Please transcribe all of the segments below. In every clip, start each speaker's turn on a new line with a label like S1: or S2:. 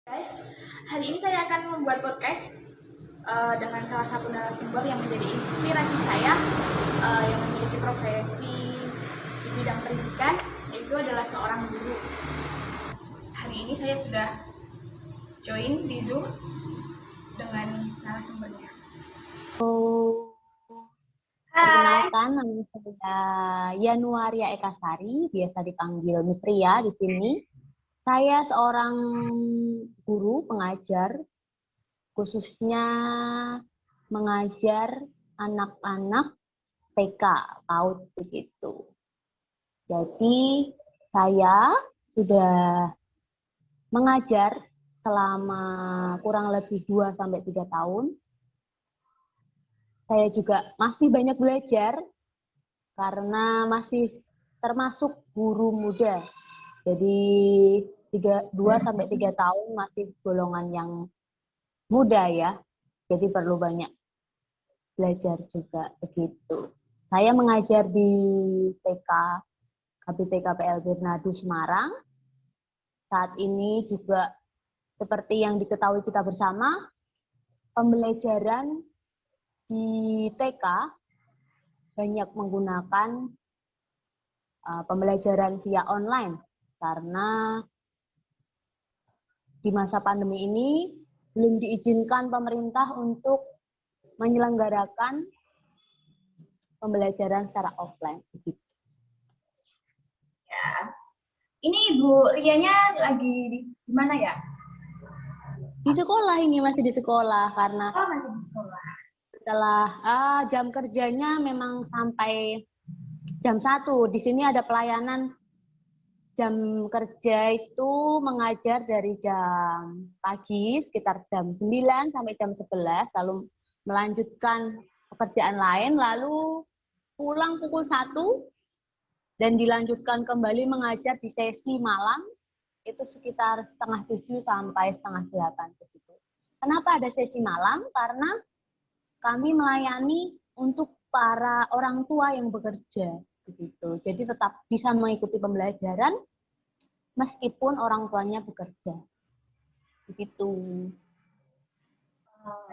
S1: Guys, hari ini saya akan membuat podcast dengan salah satu narasumber yang menjadi inspirasi saya, yang memiliki profesi di bidang pendidikan, yaitu adalah seorang guru. Hari ini saya sudah join di Zoom dengan narasumbernya. Hai.
S2: Perkenalkan, nama saya Yanuaria Ekasari, biasa dipanggil Mistria di sini. Saya seorang guru pengajar, khususnya mengajar anak-anak TK, PAUD begitu. Jadi saya sudah mengajar selama kurang lebih 2-3 tahun. Saya juga masih banyak belajar karena masih termasuk guru muda. Jadi 2-3 tahun masih golongan yang muda ya. Jadi perlu banyak belajar juga begitu. Saya mengajar di TK KBTK PL Bernadu Semarang. Saat ini juga seperti yang diketahui kita bersama, pembelajaran di TK banyak menggunakan pembelajaran via online karena di masa pandemi ini belum diizinkan pemerintah untuk menyelenggarakan pembelajaran secara offline.
S1: Ya, ini Bu Rianya lagi di mana ya?
S2: Di sekolah ini, masih di sekolah karena
S1: Masih di sekolah.
S2: setelah jam kerjanya memang sampai jam 1. Di sini ada pelayanan jam kerja itu mengajar dari jam pagi sekitar jam 9 sampai jam 11, lalu melanjutkan pekerjaan lain, lalu pulang pukul 1 dan dilanjutkan kembali mengajar di sesi malam itu sekitar 6:30 sampai 7:30 begitu. Kenapa ada sesi malam? Karena kami melayani untuk para orang tua yang bekerja begitu. Jadi tetap bisa mengikuti pembelajaran meskipun orang tuanya bekerja. Begitu.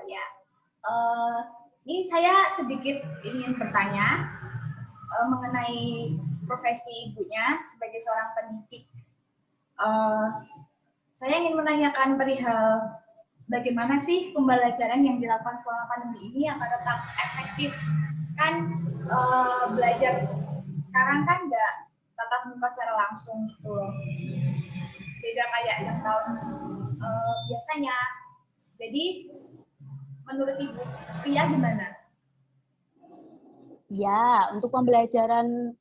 S1: Ya. Ini saya sedikit ingin bertanya mengenai profesi ibunya sebagai seorang pendidik. Saya ingin menanyakan perihal bagaimana sih pembelajaran yang dilakukan selama pandemi ini agar tetap efektif. Kan belajar sekarang kan nggak tatap muka secara langsung gitu loh. Beda kayak yang tahun biasanya. Jadi menurut Ibu Ria gimana?
S2: Ya, untuk pembelajaran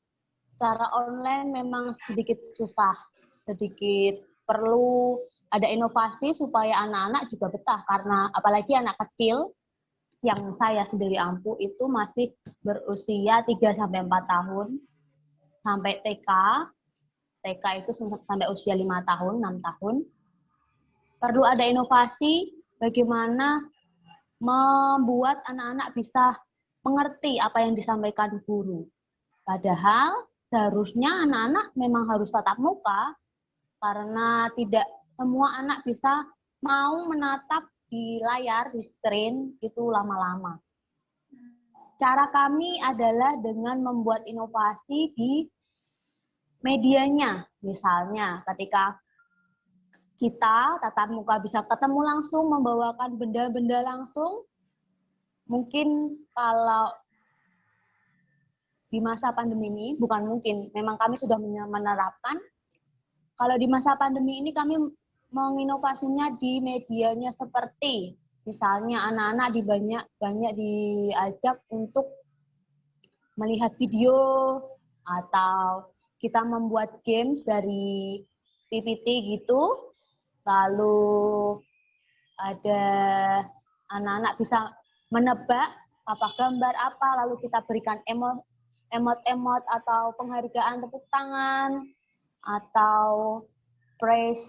S2: secara online memang sedikit susah, sedikit perlu ada inovasi supaya anak-anak juga betah, karena apalagi anak kecil yang saya sendiri ampuh itu masih berusia 3-4 tahun sampai TK. TK itu sampai usia 5 tahun, 6 tahun. Perlu ada inovasi bagaimana membuat anak-anak bisa mengerti apa yang disampaikan guru. Padahal seharusnya anak-anak memang harus tatap muka karena tidak semua anak bisa mau menatap di layar, di screen itu lama-lama. Cara kami adalah dengan membuat inovasi di medianya. Misalnya ketika kita tatap muka bisa ketemu langsung, membawakan benda-benda langsung, mungkin kalau di masa pandemi ini, bukan mungkin, memang kami sudah menerapkan, kalau di masa pandemi ini kami menginovasinya di medianya seperti, misalnya anak-anak banyak diajak untuk melihat video, atau kita membuat games dari PPT gitu, lalu ada anak-anak bisa menebak apa gambar apa, lalu kita berikan emot-emot atau penghargaan tepuk tangan atau praise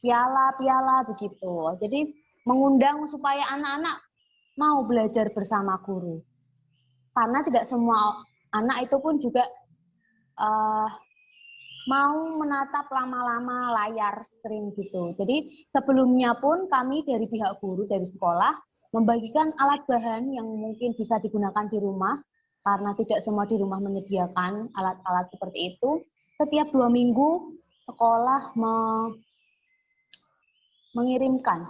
S2: piala-piala begitu. Jadi mengundang supaya anak-anak mau belajar bersama guru. Karena tidak semua anak itu pun juga mau menatap lama-lama layar screen gitu. Jadi sebelumnya pun kami dari pihak guru dari sekolah membagikan alat bahan yang mungkin bisa digunakan di rumah karena tidak semua di rumah menyediakan alat-alat seperti itu. Setiap 2 minggu sekolah mengirimkan,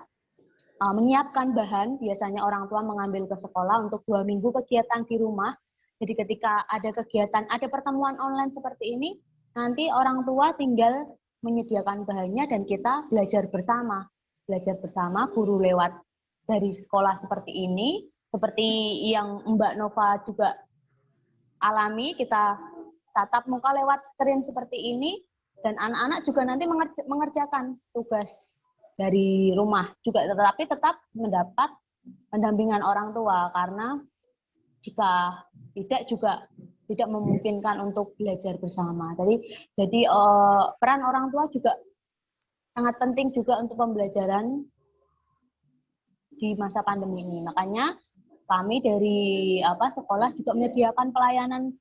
S2: menyiapkan bahan. Biasanya orang tua mengambil ke sekolah untuk 2 minggu kegiatan di rumah. Jadi ketika ada kegiatan, ada pertemuan online seperti ini, nanti orang tua tinggal menyediakan bahannya dan kita belajar bersama. Belajar bersama, guru lewat dari sekolah seperti ini. Seperti yang Mbak Nova juga alami, kita tatap muka lewat screen seperti ini, dan anak-anak juga nanti mengerjakan tugas dari rumah juga, tetapi tetap mendapat pendampingan orang tua karena jika tidak juga tidak memungkinkan untuk belajar bersama. Jadi peran orang tua juga sangat penting juga untuk pembelajaran di masa pandemi ini. Makanya kami dari sekolah juga menyediakan pelayanan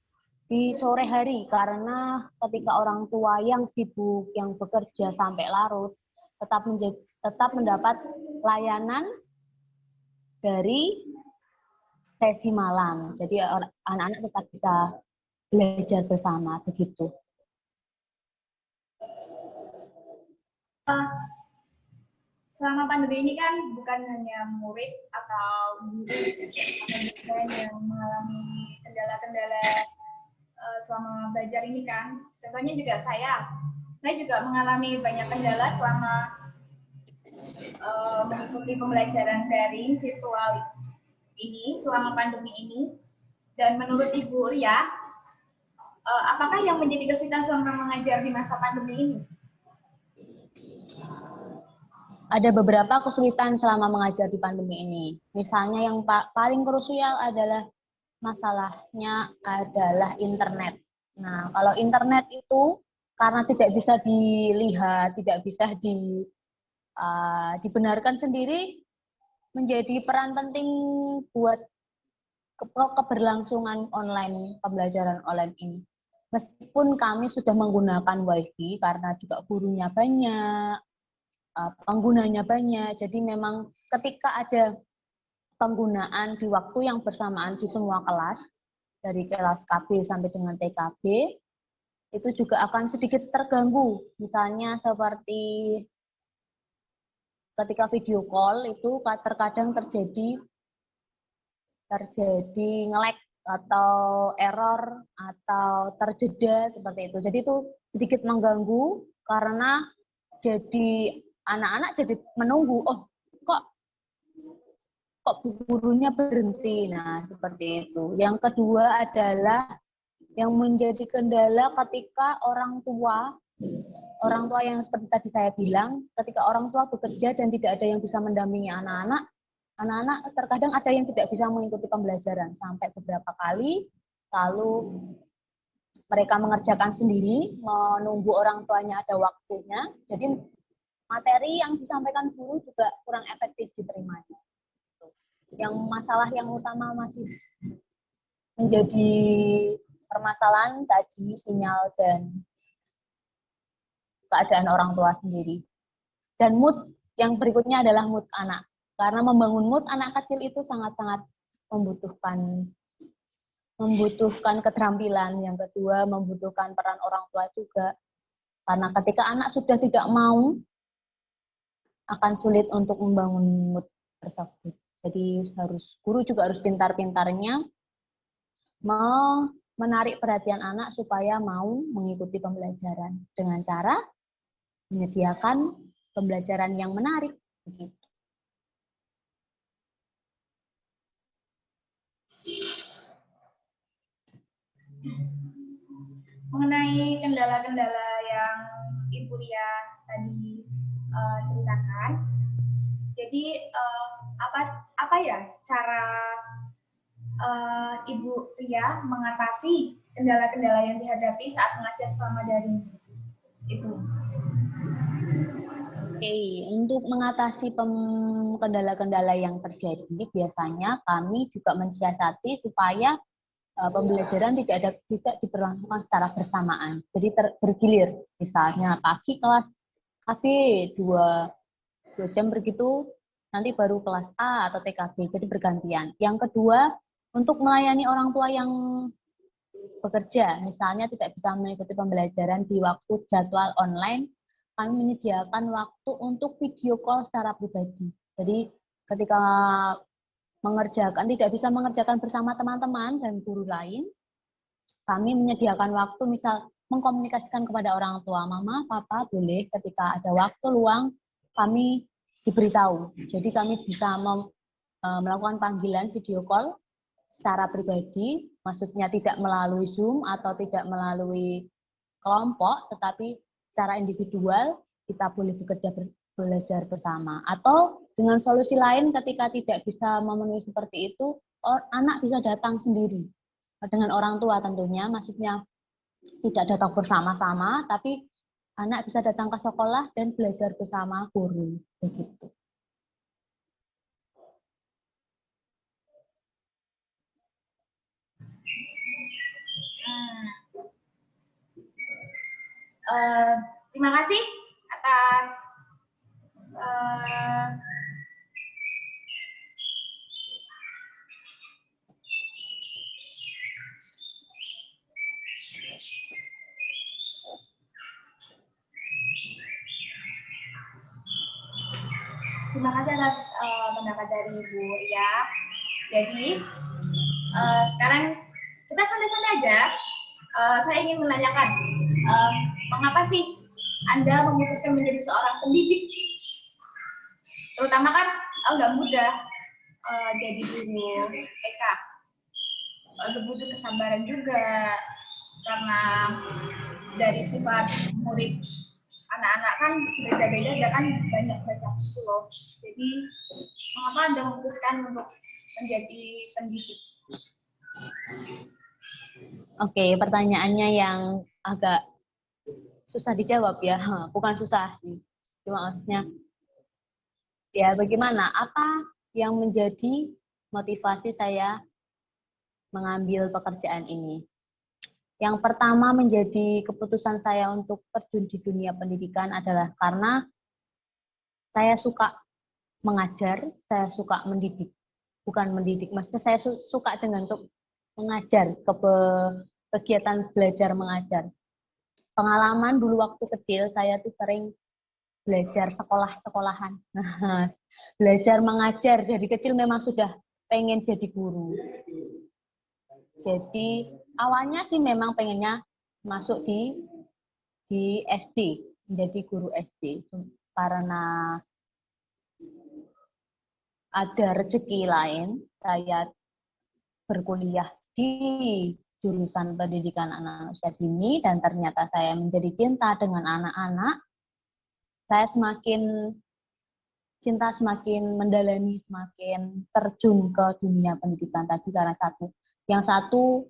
S2: di sore hari karena ketika orang tua yang sibuk, yang bekerja sampai larut, tetap mendapat layanan dari sesi malam. Jadi anak-anak tetap bisa belajar bersama begitu.
S1: Selama pandemi ini kan bukan hanya murid atau guru atau dosen yang mengalami kendala-kendala selama belajar ini kan. Contohnya juga saya juga mengalami banyak kendala selama mengikuti pembelajaran daring virtual ini selama pandemi ini. Dan menurut Ibu Ria, apakah yang menjadi kesulitan selama mengajar di masa pandemi ini?
S2: Ada beberapa kesulitan selama mengajar di pandemi ini. Misalnya yang paling krusial adalah masalahnya adalah internet. Nah, kalau internet itu karena tidak bisa dilihat, tidak bisa dibenarkan sendiri, menjadi peran penting buat keberlangsungan online, pembelajaran online ini. Meskipun kami sudah menggunakan WiFi karena juga gurunya banyak, penggunanya banyak, jadi memang ketika ada penggunaan di waktu yang bersamaan di semua kelas, dari kelas KB sampai dengan TKB, itu juga akan sedikit terganggu. Misalnya seperti ketika video call itu terkadang terjadi nge-lag atau error atau terjeda seperti itu. Jadi itu sedikit mengganggu karena jadi anak-anak jadi menunggu, oh kok gurunya berhenti. Nah, seperti itu. Yang kedua adalah yang menjadi kendala ketika orang tua yang seperti tadi saya bilang, ketika orang tua bekerja dan tidak ada yang bisa mendampingi anak-anak terkadang ada yang tidak bisa mengikuti pembelajaran sampai beberapa kali, lalu mereka mengerjakan sendiri, menunggu orang tuanya ada waktunya, jadi materi yang disampaikan guru juga kurang efektif diterima. Yang masalah yang utama masih menjadi permasalahan tadi sinyal dan keadaan orang tua sendiri. Dan mood yang berikutnya adalah mood anak. Karena membangun mood anak kecil itu sangat-sangat membutuhkan keterampilan. Yang kedua, membutuhkan peran orang tua juga. Karena ketika anak sudah tidak mau, akan sulit untuk membangun mood tersebut. Jadi guru juga harus pintar-pintarnya menarik perhatian anak supaya mau mengikuti pembelajaran dengan cara menyediakan pembelajaran yang menarik. Begitu.
S1: Mengenai kendala-kendala yang Ibu Ria tadi ceritakan, jadi apa ya cara Ibu Ria mengatasi kendala-kendala yang dihadapi saat mengajar selama daring? Ibu.
S2: Oke, untuk mengatasi kendala-kendala yang terjadi, biasanya kami juga mensiasati supaya pembelajaran tidak diberlangsungkan secara bersamaan. Jadi bergilir. Misalnya pagi kelas KB 2 jam begitu, nanti baru kelas A atau TKB. Jadi bergantian. Yang kedua, untuk melayani orang tua yang bekerja, misalnya tidak bisa mengikuti pembelajaran di waktu jadwal online, kami menyediakan waktu untuk video call secara pribadi. Jadi ketika tidak bisa mengerjakan bersama teman-teman dan guru lain, kami menyediakan waktu, misal mengkomunikasikan kepada orang tua, mama, papa, boleh ketika ada waktu luang, kami diberitahu. Jadi kami bisa melakukan panggilan video call secara pribadi, maksudnya tidak melalui Zoom atau tidak melalui kelompok, tetapi secara individual kita boleh belajar bersama. Atau dengan solusi lain ketika tidak bisa memenuhi seperti itu, anak bisa datang sendiri dengan orang tua tentunya, maksudnya tidak datang bersama-sama, tapi anak bisa datang ke sekolah dan belajar bersama guru, begitu.
S1: Terima kasih atas pendapat dari Bu Ria. Jadi sekarang kita santai-santai aja. Saya ingin menanyakan, mengapa sih Anda memutuskan menjadi seorang pendidik? Terutama kan nggak mudah jadi guru TK. Butuh kesabaran juga, karena dari sifat murid anak-anak kan beda-beda, kan banyak itu loh. Jadi mengapa Anda memutuskan untuk menjadi pendidik?
S2: Oke, pertanyaannya yang agak susah dijawab ya. Bukan susah sih, cuma maksudnya ya bagaimana, apa yang menjadi motivasi saya mengambil pekerjaan ini. Yang pertama menjadi keputusan saya untuk terjun di dunia pendidikan adalah karena saya suka mengajar, saya suka mendidik. Bukan mendidik, maksudnya saya suka dengan mengajar, kegiatan belajar mengajar. Pengalaman dulu waktu kecil, saya tuh sering belajar sekolah-sekolahan. Nah, belajar mengajar, dari kecil memang sudah pengen jadi guru. Jadi awalnya sih memang pengennya masuk di SD, menjadi guru SD. Karena ada rezeki lain, saya berkuliah di jurusan pendidikan anak usia dini dan ternyata saya menjadi cinta dengan anak-anak. Saya semakin cinta, semakin mendalami, semakin terjun ke dunia pendidikan tadi karena yang satu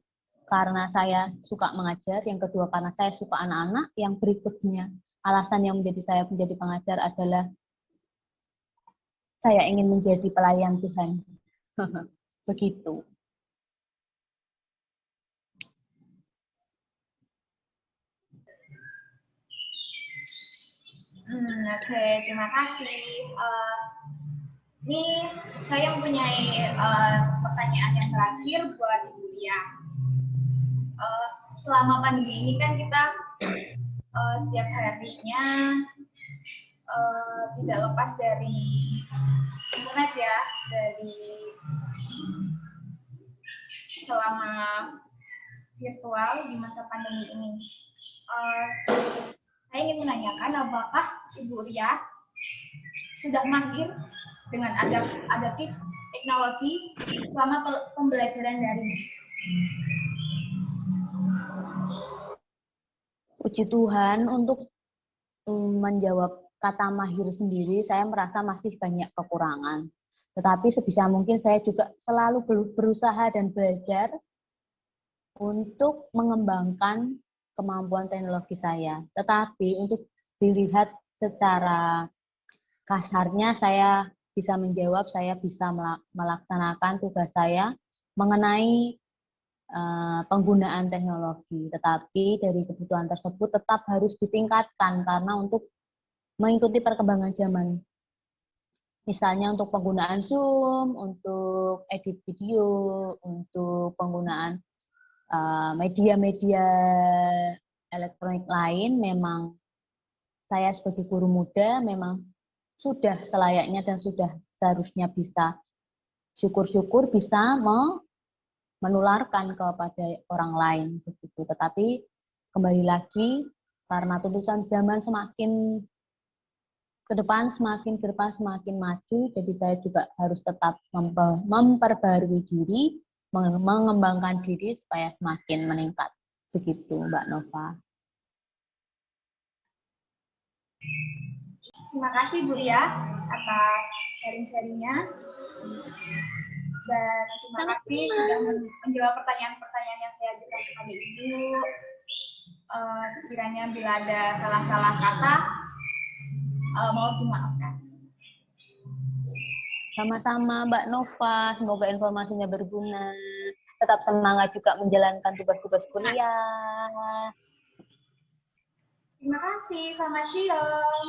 S2: karena saya suka mengajar, yang kedua karena saya suka anak-anak, yang berikutnya alasan yang menjadi saya menjadi pengajar adalah saya ingin menjadi pelayan Tuhan. Begitu.
S1: Oke, terima kasih. Ini saya mempunyai pertanyaan yang terakhir buat Ibu Lia. Selama pandemi ini kan kita setiap harinya tidak lepas dari internet ya, dari selama virtual di masa pandemi ini. Saya ingin menanyakan apakah Ibu Ria sudah mahir dengan adaptif teknologi selama pembelajaran daring?
S2: Puji Tuhan, untuk menjawab kata mahir sendiri, saya merasa masih banyak kekurangan. Tetapi sebisa mungkin saya juga selalu berusaha dan belajar untuk mengembangkan kemampuan teknologi saya. Tetapi untuk dilihat secara kasarnya, saya bisa menjawab, saya bisa melaksanakan tugas saya mengenai penggunaan teknologi. Tetapi dari kebutuhan tersebut tetap harus ditingkatkan karena untuk mengikuti perkembangan zaman. Misalnya untuk penggunaan Zoom, untuk edit video, untuk penggunaan media-media elektronik lain, memang saya sebagai guru muda memang sudah selayaknya dan sudah seharusnya bisa, syukur-syukur bisa menularkan kepada orang lain begitu. Tetapi kembali lagi karena tuntutan zaman semakin ke depan semakin maju, jadi saya juga harus tetap memperbarui diri, mengembangkan diri supaya semakin meningkat. Begitu, Mbak Nova.
S1: Terima kasih Bu Ria atas sharing-sharingnya. Dan terima kasih sudah menjawab pertanyaan-pertanyaan yang saya ajukan kepada Ibu. Sekiranya bila ada salah-salah kata, mohon dimaafkan.
S2: Sama-sama Mbak Nova, semoga informasinya berguna. Tetap semangat juga menjalankan tugas-tugas kuliah.
S1: Terima kasih, selamat siang.